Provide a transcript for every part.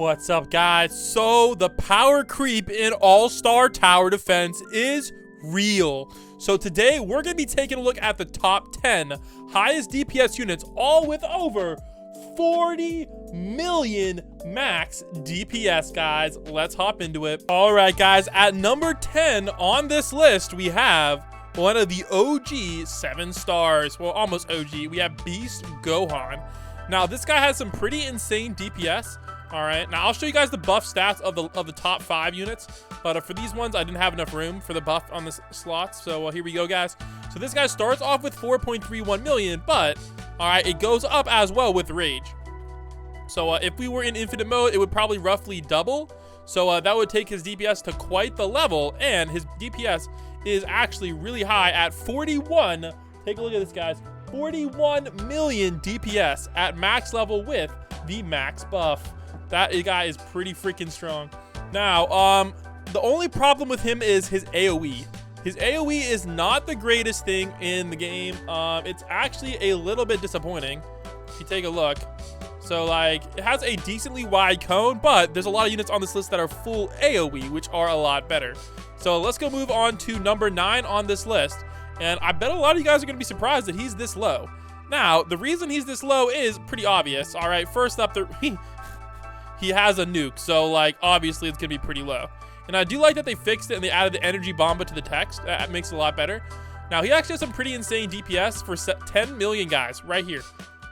What's up, guys? So the power creep in all-star tower defense is real. So today we're going to be taking a look at the top 10 highest DPS units, all with over 40 million max DPS, guys. Let's hop into it. All right, guys, at number 10 on this list, we have one of the OG 7 stars. Well, almost OG. We have Beast Gohan. Now, this guy has some pretty insane DPS. All right, now I'll show you guys the buff stats of the top 5 units, but for these ones I didn't have enough room for the buff on this slots, so here we go, guys. So this guy starts off with 4.31 million, but all right, it goes up as well with rage. So if we were in infinite mode, it would probably roughly double, so that would take his DPS to quite the level, and his DPS is actually really high at 41. Take a look at this, guys. 41 million DPS at max level with the max buff. That guy is pretty freaking strong. Now, the only problem with him is his AoE. His AoE is not the greatest thing in the game. It's actually a little bit disappointing if you take a look. So, like, it has a decently wide cone, but there's a lot of units on this list that are full AoE, which are a lot better. So let's go move on to number 9 on this list. And I bet a lot of you guys are going to be surprised that he's this low. Now, the reason he's this low is pretty obvious. All right, first up, he has a nuke, so like obviously it's gonna be pretty low. And I do like that they fixed it and they added the energy bomba to the text. That makes it a lot better. Now he actually has some pretty insane DPS for 10 million, guys, right here.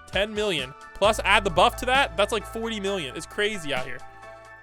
10 million plus add the buff to that, that's like 40 million. It's crazy out here,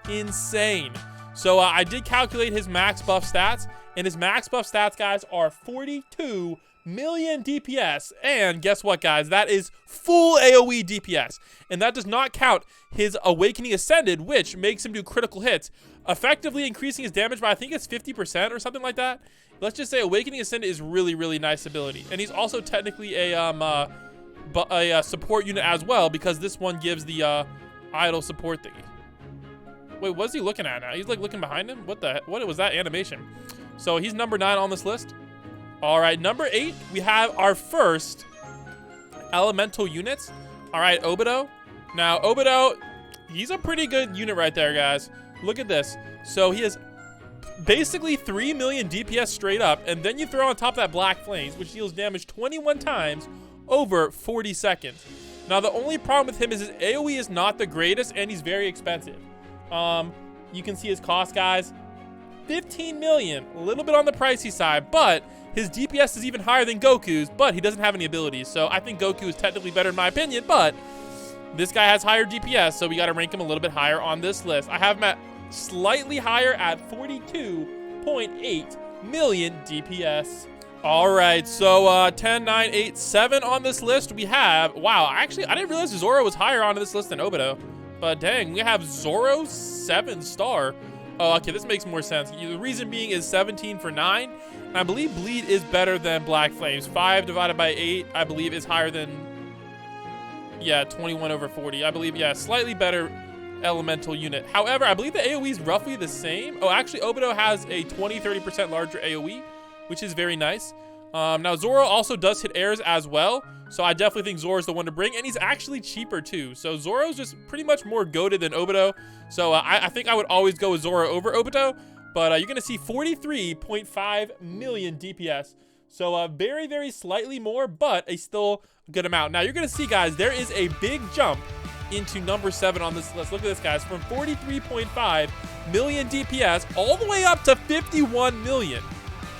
insane. So I did calculate his max buff stats, and his max buff stats, guys, are 42 million DPS. And guess what, guys? That is full AoE DPS, and that does not count his Awakening Ascended, which makes him do critical hits, effectively increasing his damage by, I think it's 50% or something like that. Let's just say Awakening Ascended is really nice ability, and he's also technically a support unit as well, because this one gives the idle support thingy. Wait, what's he looking at now? He's like looking behind him. What was that animation? So he's number 9 on this list. All right, number 8, we have our first elemental units. All right, Obito. Now, Obito, he's a pretty good unit right there, guys. Look at this. So he has basically 3 million DPS straight up, and then you throw on top that Black Flames, which deals damage 21 times over 40 seconds. Now, the only problem with him is his AoE is not the greatest, and he's very expensive. You can see his cost, guys. 15 million, a little bit on the pricey side, but his DPS is even higher than Goku's, but he doesn't have any abilities. So I think Goku is technically better in my opinion, but this guy has higher DPS, so we got to rank him a little bit higher on this list. I have him at slightly higher at 42.8 million DPS. All right, so 10, 9, 8, 7 on this list. We have, wow, actually, I didn't realize Zoro was higher on this list than Obito. But dang, we have Zoro 7 star. Oh, okay, this makes more sense. The reason being is 17 for 9. And I believe Bleed is better than Black Flames. 5 divided by 8, I believe, is higher than, yeah, 21 over 40. I believe, yeah, slightly better elemental unit. However, I believe the AoE is roughly the same. Oh, actually, Obito has a 20-30% larger AoE, which is very nice. Now, Zoro also does hit airs as well. So I definitely think Zoro's the one to bring, and he's actually cheaper too. So Zoro's just pretty much more goated than Obito. So I think I would always go with Zoro over Obito, but you're gonna see 43.5 million DPS. So very slightly more, but a still good amount. Now you're gonna see, guys, there is a big jump into number 7 on this list. Look at this, guys, from 43.5 million DPS all the way up to 51 million.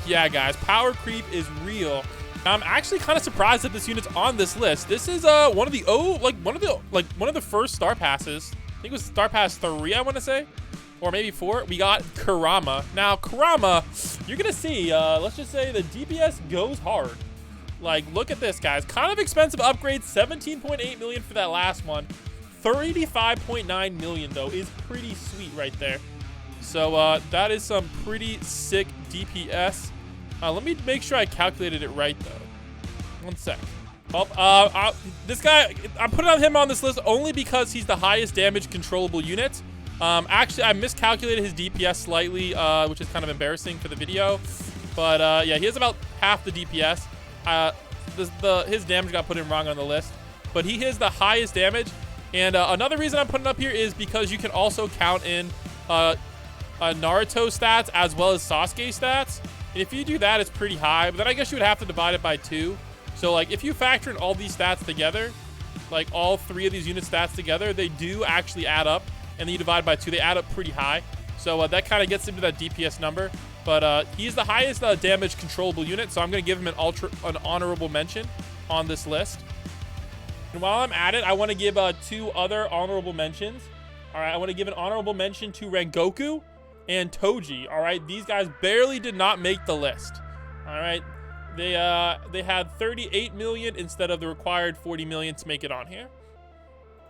Yeah, guys, power creep is real. I'm actually kind of surprised that this unit's on this list. This is one of the first star passes. I think it was Star Pass 3, I want to say, or maybe 4. We got Kurama. Now Kurama, you're gonna see. Let's just say the DPS goes hard. Like, look at this, guys. Kind of expensive upgrade. 17.8 million for that last one. 35.9 million though is pretty sweet right there. So that is some pretty sick DPS. Let me make sure I calculated it right, though. 1 sec. Well, this guy, I'm putting him on this list only because he's the highest damage controllable unit. Actually, I miscalculated his DPS slightly, which is kind of embarrassing for the video. But, yeah, he has about half the DPS. His damage got put in wrong on the list. But he has the highest damage. And another reason I'm putting it up here is because you can also count in Naruto stats as well as Sasuke stats. And if you do that, it's pretty high. But then I guess you would have to divide it by 2. So like if you factor in all these stats together, like all 3 of these unit stats together, they do actually add up. And then you divide by 2, they add up pretty high. So that kind of gets into that DPS number. But he's the highest damage controllable unit, so I'm going to give him an honorable mention on this list. And while I'm at it, I want to give 2 other honorable mentions. All right, I want to give an honorable mention to Rengoku and Toji. All right, these guys barely did not make the list. All right, they had 38 million instead of the required 40 million to make it on here.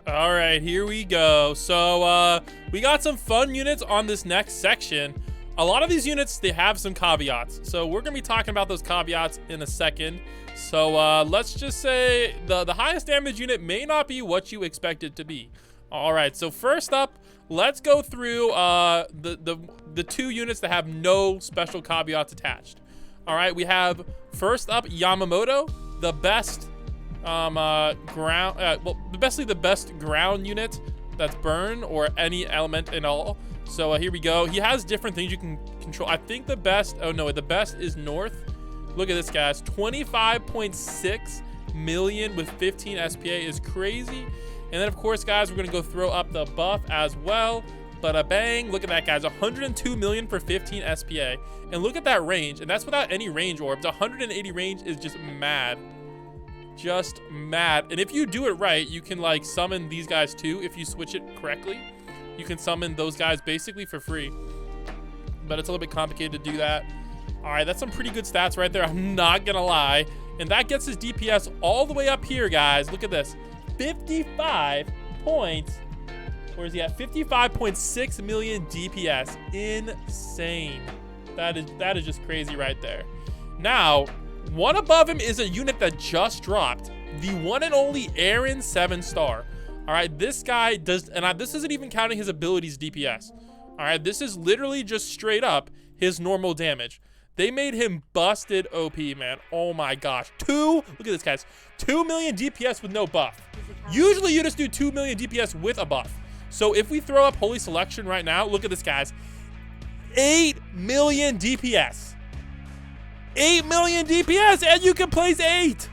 All right, here we go. So we got some fun units on this next section. A lot of these units, they have some caveats. So we're gonna be talking about those caveats in a second. So let's just say the highest damage unit may not be what you expect it to be. All right, so first up, let's go through the 2 units that have no special caveats attached. All right, we have first up Yamamoto, the best basically the best ground unit that's burn or any element and all. So here we go. He has different things you can control. I think the best, oh no, the best is north. Look at this, guys. 25.6 million with 15 SPA is crazy. And then of course, guys, we're gonna go throw up the buff as well. But bang, look at that, guys. 102 million for 15 SPA. And look at that range. And that's without any range orbs. 180 range is just mad. Just mad. And if you do it right, you can like summon these guys too. If you switch it correctly, you can summon those guys basically for free. But it's a little bit complicated to do that. All right, that's some pretty good stats right there. I'm not gonna lie. And that gets his DPS all the way up here, guys. Look at this. 55 points. Where is he at? 55.6 million DPS. Insane. That is just crazy right there. Now, one above him is a unit that just dropped. The one and only Aaron 7-star. All right, this guy does, and this isn't even counting his abilities DPS. All right, this is literally just straight up his normal damage. They made him busted OP, man. Oh my gosh. Look at this, guys. 2 million DPS with no buff. Usually you just do 2 million DPS with a buff. So if we throw up Holy Selection right now, look at this, guys. 8 million DPS. 8 million DPS, and you can place 8.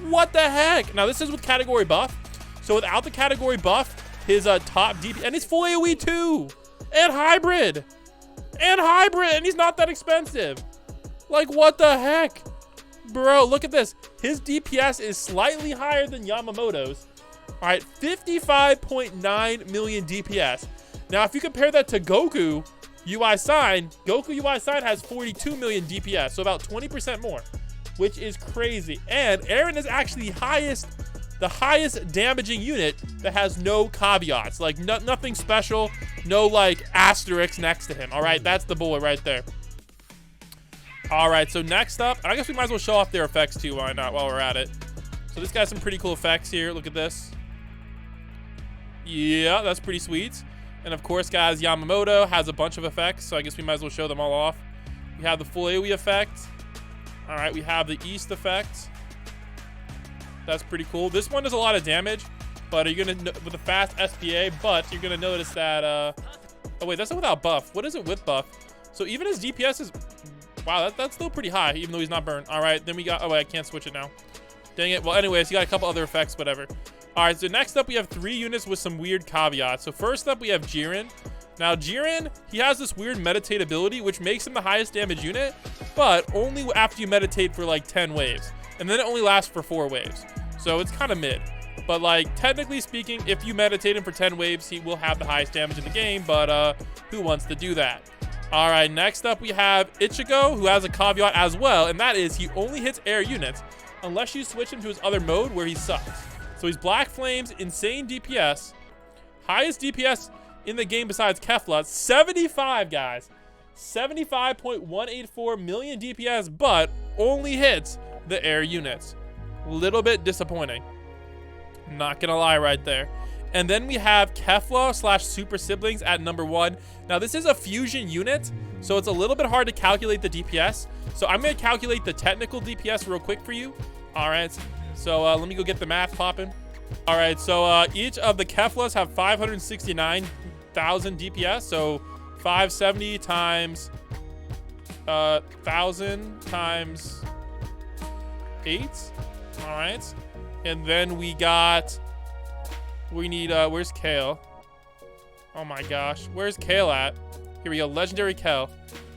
What the heck? Now, this is with category buff. So without the category buff, his top DPS, and he's full AoE too. And hybrid. And he's not that expensive. Like, what the heck? Bro, look at this. His DPS is slightly higher than Yamamoto's. All right, 55.9 million DPS. Now, if you compare that to Goku UI Sign, has 42 million DPS, so about 20% more, which is crazy. And Aaron is actually the highest damaging unit that has no caveats, like nothing special, no like asterisks next to him. All right, that's the boy right there. All right, so next up, I guess we might as well show off their effects too. Why not, while we're at it? So this guy's some pretty cool effects here. Look at this. Yeah, that's pretty sweet. And of course, guys, Yamamoto has a bunch of effects, so I guess we might as well show them all off. We have the full AoE effect. All right, we have the East effect. That's pretty cool. This one does a lot of damage, but you're gonna, with a fast SPA, but you're gonna notice that, oh wait, that's not without buff. What is it with buff? So even his DPS is, wow, that's still pretty high, even though he's not burned. All right, then we got, oh wait, I can't switch it now. Dang it. Well, anyways, you got a couple other effects, whatever. All right, so next up, we have 3 units with some weird caveats. So first up, we have Jiren. Now, Jiren, he has this weird meditate ability, which makes him the highest damage unit, but only after you meditate for like 10 waves. And then it only lasts for 4 waves. So it's kind of mid. But like, technically speaking, if you meditate him for 10 waves, he will have the highest damage in the game, but who wants to do that? All right, next up, we have Ichigo, who has a caveat as well, and that is he only hits air units unless you switch him to his other mode where he sucks. So he's Black Flames, insane DPS, highest DPS in the game besides Kefla, 75, guys. 75.184 million DPS, but only hits the air units. Little bit disappointing. Not gonna lie right there. And then we have Kefla / Super Siblings at number 1. Now this is a fusion unit, so it's a little bit hard to calculate the DPS. So I'm gonna calculate the technical DPS real quick for you. All right, so let me go get the math popping. All right, so each of the Keflas have 569,000 DPS. So 570 times 1,000 times 8. All right, and then we need where's Kale? Oh my gosh, where's Kale at? Here we go, legendary Kale.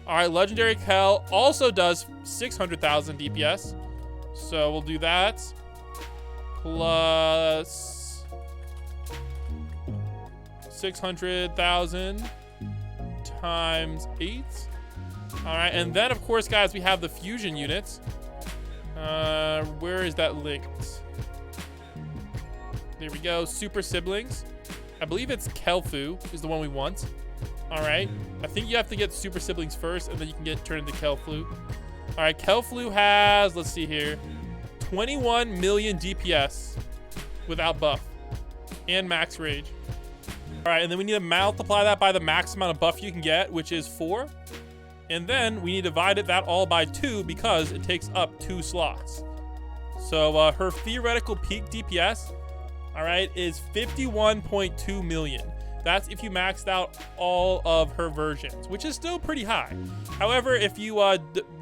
All right, legendary Kale also does 600,000 DPS. So we'll do that. Plus 600,000 times 8. All right, and then of course, guys, we have the fusion units. Where is that linked? There we go, super siblings. I believe it's Kelfu is the one we want. All right, I think you have to get super siblings first, and then you can get turned into Kelflu. All right, Kelflu has, let's see here, 21 million DPS without buff and max rage. All right, and then we need to multiply that by the max amount of buff you can get, which is 4. And then we need to divide that all by 2 because it takes up 2 slots. So her theoretical peak DPS, all right, is 51.2 million. That's if you maxed out all of her versions, which is still pretty high. However, if you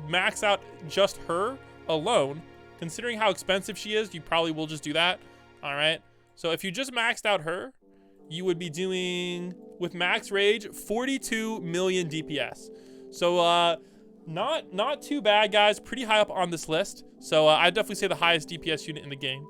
max out just her alone, considering how expensive she is, you probably will just do that. All right. So if you just maxed out her, you would be doing, with max rage, 42 million DPS. So not too bad, guys. Pretty high up on this list. So I'd definitely say the highest DPS unit in the game.